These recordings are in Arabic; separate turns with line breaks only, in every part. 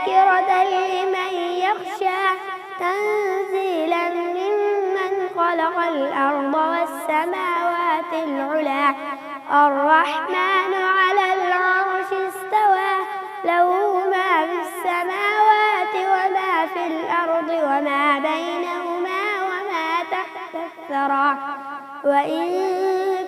تذكرة لمن يخشى تنزيلا ممن خلق الأرض والسماوات العلى الرحمن على العرش استوى له ما في السماوات وما في الأرض وما بينهما وما تحت الثرى وإن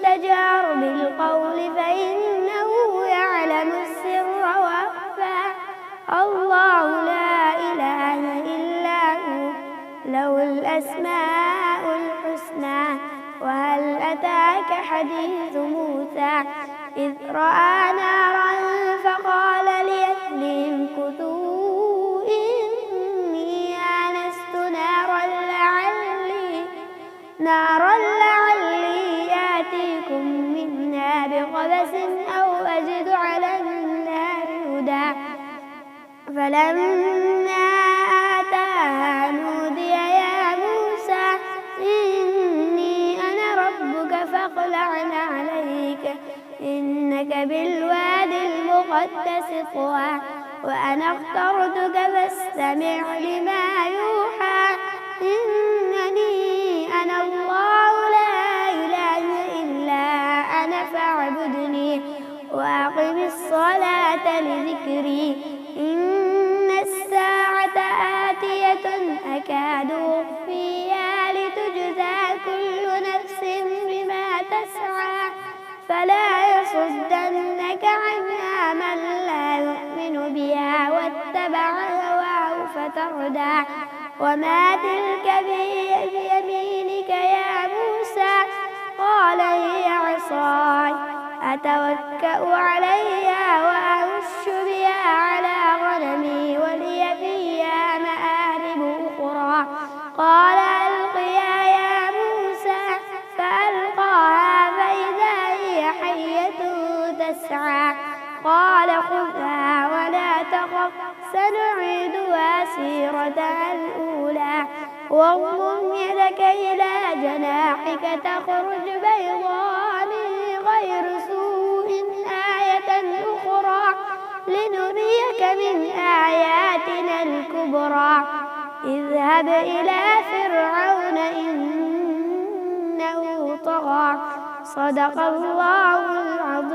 تجهر بالقول فإنه يعلم السر وأخفى الله لا إله إلا هو له الأسماء الحسنى وهل أتاك حديث موسى إذ رأى نارا فقال لأهلهم كثوا إني آنست نارا لعلي آتيكم منها بقبس أو أجد على النار هدى فلما آتاها نودي يا موسى إني أنا ربك فاخلع عليك إنك بالواد المقدس طوى وأنا اخترتك فاستمع لما يوحى إنني أنا الله لا إله إلا أنا فاعبدني وأقم الصلاة لذكري إن الساعة آتية أكاد أخفيها لتجزى كل نفس بما تسعى فلا يصدنك عنها من لا يؤمن بها واتبع هواه فتردى وما تلك بيمينك يا موسى قال هي عصاي أتوكأ عليها وأهش بها على غنمي ولي فيها مآرب أخرى قال ألقيها يا موسى فألقاها فإذا هي حية تسعى قال خذها ولا تخف سنعيدها سيرتها الأولى واضم يدك إلى جناحك تخرج بيضاء من غير سوء آية أخرى لنريك من آياتنا الكبرى اذهب إلى فرعون إنه طغى صدق الله العظيم.